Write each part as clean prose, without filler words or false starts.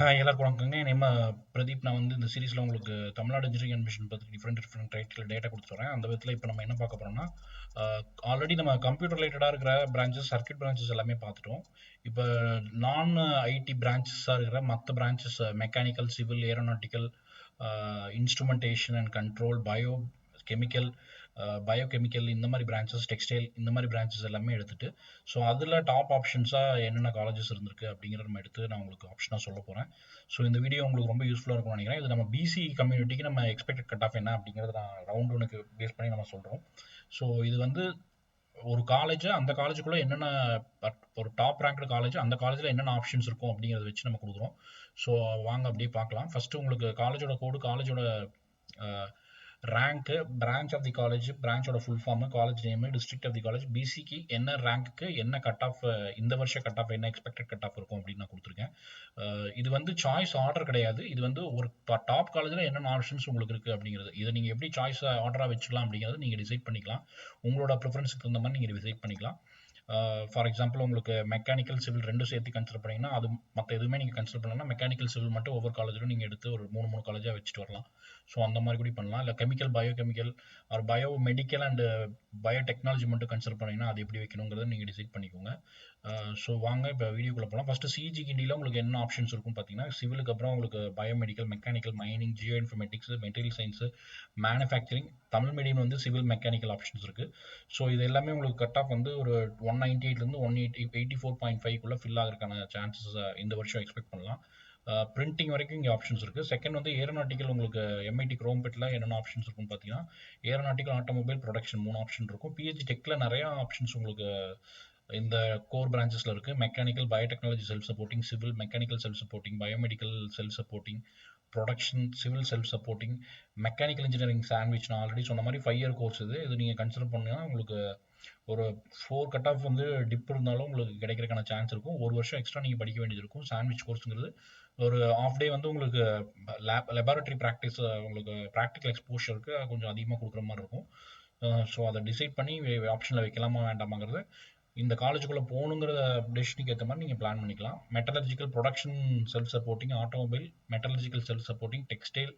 எல்லாருக்கும் வணக்கங்க. என் நேம் பிரதீப். நான் வந்து இந்த சீரிஸ்ல உங்களுக்கு தமிழ்நாடு இன்ஜினியரிங் அட்மிஷன் பத்தி டிஃப்ரெண்ட் டைட்டில் டேட்டா கொடுத்துட்டு வரேன். அந்த விதத்தில் இப்போ நம்ம என்ன பார்க்க போறோம்னா, ஆல்ரெடி நம்ம கம்ப்யூட்டர் ரிலேட்டடாக இருக்கிற பிரான்ச்சஸ், சர்க்யூட் பிரான்ச்சஸ் எல்லாமே பார்த்துட்டோம். இப்போ நான் ஐடி பிரான்ச்சஸாக இருக்கிற மற்ற branches mechanical, civil, aeronautical, instrumentation and control, chemical biochemical, இந்த மாதிரி பிரான்ச்சஸ், டெக்ஸ்டைல், இந்த மாதிரி பிரான்ச்சஸ் எல்லாமே எடுத்துட்டு, ஸோ அதில் டாப் ஆப்ஷன்ஸாக என்னென்ன காலேஜஸ் இருந்திருக்கு அப்படிங்கிறத நம்ம எடுத்து நான் உங்களுக்கு ஆப்ஷனாக சொல்ல போகிறேன். ஸோ இந்த வீடியோ உங்களுக்கு ரொம்ப யூஸ்ஃபுல்லாக இருக்கும்னு நினைக்கிறேன். இது நம்ம பிசி கம்யூனிட்டிக்கு நம்ம எக்ஸ்பெக்டட் கட் ஆஃப் என்ன அப்படிங்கிறத நான் ரவுண்ட் ஒனுக்கு பேஸ் பண்ணி நம்ம சொல்கிறோம். ஸோ இது வந்து ஒரு காலேஜ், அந்த காலேஜுக்குள்ளே என்னென்ன ஒரு டாப் ரேங்க்டு காலேஜ், அந்த காலேஜில் என்னென்ன ஆப்ஷன்ஸ் இருக்கும் அப்படிங்கிறத வச்சு நம்ம கொடுக்குறோம். ஸோ வாங்க அப்படியே பார்க்கலாம். ஃபஸ்ட்டு உங்களுக்கு காலேஜோட கோடு, காலேஜோட rank, branch of the college, பிரான்ச்சோட full form, college name, district of the college, பிசிக்கு என்ன ரேங்க்கு என்ன கட் ஆஃப், இந்த வருஷம் கட் ஆஃப் என்ன எக்ஸ்பெக்டட் கட் ஆஃப் இருக்கும் அப்படின்னு நான் கொடுத்துருக்கேன். இது வந்து சாய்ஸ் ஆர்டர் கிடையாது. இது வந்து ஒரு டாப் காலேஜில் என்னென்ன ஆப்ஷன்ஸ் உங்களுக்கு இருக்குது அப்படிங்கிறது. இதை நீங்கள் எப்படி சாய்ஸ் ஆர்டராக வச்சுக்கலாம் அப்படிங்கிறது நீங்கள் டிசைட் பண்ணிக்கலாம். உங்களோட ப்ரிஃபரன்ஸுக்கு தகுந்த மாதிரி நீங்கள் டிசைட் பண்ணிக்கலாம். ஃபார் எக்ஸாம்பிள் உங்களுக்கு மெக்கானிக்கல், சிவில் ரெண்டும் சேர்த்து கன்சிடர் பண்ணிங்கன்னா, அது மற்ற எதுவுமே நீங்கள் கன்சிடர் பண்ணலாம். மெக்கானிக்கல், சிவில் மட்டும் ஒவ்வொரு காலேஜிலும் நீங்கள் எடுத்து ஒரு 3 காலேஜாக வச்சுட்டு வரலாம். ஸோ அந்த மாதிரி கூட பண்ணலாம். இல்லை chemical, biochemical R bio medical and biotechnology மட்டும் கன்சிடர் பண்ணிங்கன்னா அது எப்படி வைக்கணுங்கிறத நீங்கள் டிசைட் பண்ணிக்கோங்க. ஸோ வாங்க இப்போ வீடியோக்குள்ளே போகலாம். ஃபஸ்ட்டு சிஜி கிண்டியில் உங்களுக்கு என்ன ஆப்ஷன்ஸ் இருக்குன்னு பார்த்தீங்கன்னா, சிவிலுக்கு அப்புறம் உங்களுக்கு biomedical, mechanical, mining, Jio informatics, material science, manufacturing, Tamil medium வந்து சிவில் மெக்கானிக்கல் ஆப்ஷன்ஸ் இருக்குது. ஸோ இது எல்லாமே உங்களுக்கு கட் ஆஃப் வந்து ஒரு 198லேருந்து 84.5க்குள்ளே ஃபில் ஆகிறதுக்கான சான்சஸ் இந்த வருஷம் எக்ஸ்பெக்ட் பண்ணலாம். பிரிண்டிங் வரைக்கும் இங்கே ஆப்ஷன்ஸ் இருக்குது. செகண்ட் வந்து ஏரோநாட்டிக்கல், உங்களுக்கு எம்ஐடி குரோம்பெட்டில் என்னென்ன ஆப்ஷன்ஸ் இருக்குன்னு பார்த்தீங்கன்னா, ஏரோநாட்டிக்கல், ஆட்டோமொபைல், ப்ரொடக்ஷன் 3 ஆப்ஷன் இருக்கும். பிஹெச்டி டெக்கில் நிறையா ஆப்ஷன்ஸ் உங்களுக்கு இந்த கோர் பிரான்ச்சஸில் இருக்குது. Mechanical, biotechnology self supporting, civil mechanical self supporting, biomedical self supporting, production, civil self supporting, mechanical engineering sandwich. நான் ஆல்ரெடி சொன்ன மாதிரி 5 இயர் கோர்ஸ் இது நீங்கள் கன்சிடர் பண்ணீங்கன்னா உங்களுக்கு ஒரு 4 கட் ஆஃப் வந்து டிப் இருந்தாலும் உங்களுக்கு கிடைக்கிறதுக்கான சான்ஸ் இருக்கும். ஒரு வருஷம் எக்ஸ்ட்ரா நீங்கள் படிக்க வேண்டியது இருக்கும். சாண்ட்விச் கோர்ஸுங்கிறது ஒரு ஆஃப் டே வந்து உங்களுக்கு லெபார்டரி ப்ராக்டிஸ், உங்களுக்கு ப்ராக்டிக்கல் எக்ஸ்போஷருக்கு கொஞ்சம் அதிகமாக கொடுக்குற மாதிரி இருக்கும். ஸோ அதை டிசைட் பண்ணி ஆப்ஷனில் வைக்கலாமா வேண்டாமாங்கிறது இந்த காலேஜுக்குள்ளே போகணுங்கிற டெசிஷனுக்கு ஏற்ற மாதிரி நீங்கள் பிளான் பண்ணிக்கலாம். Metallurgical, production self supporting, automobile, metallurgical self supporting, textile,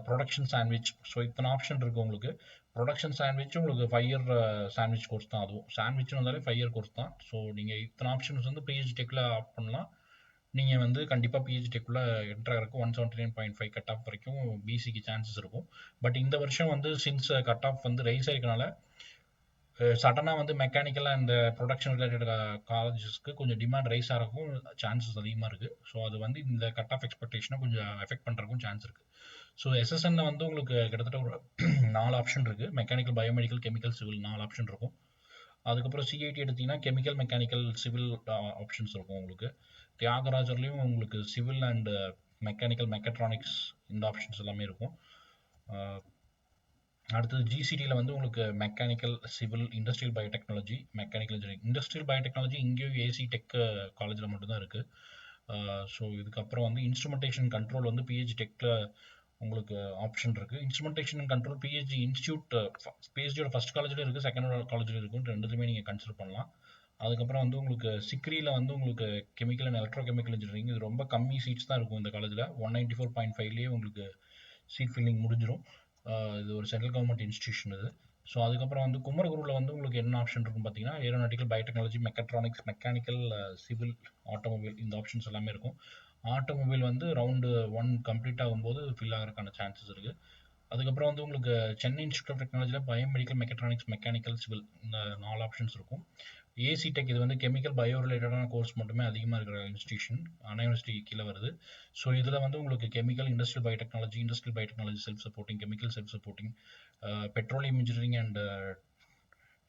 production sandwich. So இத்தனை ஆப்ஷன் இருக்குது உங்களுக்கு. ப்ரொடக்ஷன் சாண்ட்விச் உங்களுக்கு 5 இயர் சாண்ட்விச் கோர்ஸ் தான். அதுவும் சாண்ட்விச்னு வந்தாலே 5 இயர் கோர்ஸ் தான். ஸோ நீங்கள் இத்தனை ஆப்ஷன்ஸ் வந்து பிஹெச்டி டெக்கில் ஆப் பண்ணலாம். நீங்கள் வந்து கண்டிப்பாக பிஹெச்டி டெக்குள்ளே என்ட்ரு ஆகிறதுக்கு 179.5 கட் ஆஃப் வரைக்கும் பிசிக்கு சான்சஸ் இருக்கும். பட் இந்த வருஷம் வந்து சின்ஸ் கட் ஆஃப் வந்து ரைஸ் ஆகிக்கனால சடனாக வந்து மெக்கானிக்கல் அண்ட் ப்ரொடக்ஷன் ரிலேட்டட் காலேஜஸ்க்கு கொஞ்சம் டிமாண்ட் ரைஸ் ஆகிறதுக்கும் சான்சஸ் அதிகமாக இருக்குது. ஸோ அது வந்து இந்த கட் ஆஃப் எக்ஸ்பெக்டேஷனை கொஞ்சம் எஃபெக்ட் பண்ணுறதுக்கும் சான்ஸ் இருக்குது. ஸோ எஸ்எஸ்என்ல வந்து உங்களுக்கு கிட்டத்தட்ட ஒரு 4 ஆப்ஷன் இருக்குது. Mechanical, biomedical, chemical, civil 4 option இருக்கும். அதுக்கப்புறம் சிஐடி எடுத்திங்கன்னா கெமிக்கல், மெக்கானிக்கல், சிவில் ஆப்ஷன்ஸ் இருக்கும் உங்களுக்கு. தியாகராஜர்லேயும் உங்களுக்கு சிவில் அண்ட் மெக்கானிக்கல், மெக்கட்ரானிக்ஸ் இந்த ஆப்ஷன்ஸ் எல்லாமே இருக்கும். அடுத்தது ஜிசிடியில் வந்து உங்களுக்கு mechanical, civil, industrial biotechnology, mechanical engineering. Industrial biotechnology இங்கேயும் ஏசி டெக் காலேஜில் மட்டும்தான் இருக்குது. ஸோ இதுக்கப்புறம் வந்து இன்ஸ்ட்ருமெண்டேஷன் கண்ட்ரோல் வந்து பிஹெச்டி டெக்கில் உங்களுக்கு ஆப்ஷன் இருக்குது. Instrumentation and control PHD institute, பிஹெச்டியோட ஃபஸ்ட் காலேஜில் இருக்குது, செகண்ட் காலேஜில் இருக்கும். ரெண்டுத்துமே நீங்கள் கன்சிடர் பண்ணலாம். அதுக்கப்புறம் வந்து உங்களுக்கு சிக்ரியில் வந்து உங்களுக்கு கெமிக்கல் அண்ட் எலக்ட்ரோகெமிக்கல் இன்ஜினியரிங், இது ரொம்ப கம்மி சீட்ஸ் தான் இருக்கும் இந்த காலேஜில். 194.5லேயே உங்களுக்கு சீட் ஃபில்லிங் முடிஞ்சிடும். இது ஒரு சென்ட்ரல் கவர்மெண்ட் இன்ஸ்டியூஷன் இது. ஸோ அதுக்கப்புறம் வந்து குமரகுருவில் வந்து உங்களுக்கு என்ன ஆப்ஷன் இருக்குன்னு பார்த்தீங்கன்னா, aeronautical, biotechnology, mechatronics, mechanical, civil, automobile இந்த ஆப்ஷன்ஸ் எல்லாமே இருக்கும். ஆட்டோமொபைல் வந்து ரவுண்டு 1 கம்ப்ளீட் ஆகும்போது ஃபில் ஆகிறதுக்கான சான்சஸ் இருக்குது. அதுக்கப்புறம் வந்து உங்களுக்கு சென்னை இன்ஸ்டியூட் ஆஃப் டெக்னாலஜியில் பயோமெடிக்கல், மெக்கட்ரானிக்ஸ், மெக்கானிக்கல், சிவில் இந்த 4 ஆப்ஷன்ஸ் இருக்கும். ஏசி டெக் இது வந்து கெமிக்கல், பயோ ரிலேட்டடான கோர்ஸ் மட்டுமே அதிகமாக இருக்கிற இன்ஸ்டியூஷன், அண்ணா யூனிவர்சிட்டி கீழே வருது. ஸோ இதில் வந்து உங்களுக்கு chemical, industrial biotechnology self supporting, chemical self supporting, petroleum engineering and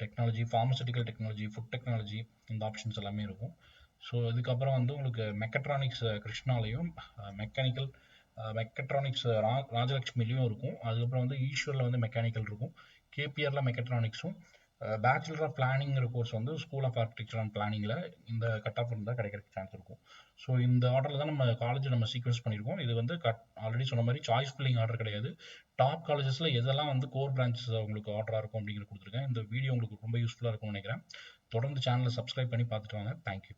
technology, pharmaceutical technology, food technology இந்த ஆப்ஷன்ஸ் எல்லாமே இருக்கும். ஸோ இதுக்கப்புறம் வந்து உங்களுக்கு மெக்கட்ரானிக்ஸ் கிருஷ்ணாலையும், மெக்கானிக்கல் மெக்கட்ரானிக்ஸ் ராஜலட்சுமிலையும் இருக்கும். அதுக்கப்புறம் வந்து ஈஸ்வரில் வந்து மெக்கானிக்கல் இருக்கும். கேபிஆரில் மெக்கட்ரானிக்ஸும், பேச்சுலர் ஆஃப் பிளானிங்கிற கோர்ஸ் வந்து ஸ்கூல் ஆஃப் ஆர்கிடெக்சர் அண்ட் பிளானிங்கில் இந்த கட் ஆஃப் இருந்தால் கிடைக்கிறதுக்கு சான்ஸ் இருக்கும். ஸோ இந்த ஆர்டரில் தான் நம்ம காலேஜ் நம்ம சீக்வன்ஸ் பண்ணியிருக்கோம். இது வந்து ஆல்ரெடி சொன்ன மாதிரி சாய்ஸ் ஃபில்லிங் ஆர்டர் கிடையாது. டாப் காலேஜஸில் எதெல்லாம் வந்து கோர் பிரான்ச்சஸ் உங்களுக்கு ஆர்டராக இருக்கும் அப்படிங்கிறது கொடுத்துருக்கேன். இந்த வீடியோ உங்களுக்கு ரொம்ப யூஸ்ஃபுல்லாக இருக்கும்னு நினைக்கிறேன். தொடர்ந்து சேனலை சப்ஸ்கிரைப் பண்ணி பார்த்துட்டு வாங்க. தேங்க்யூ.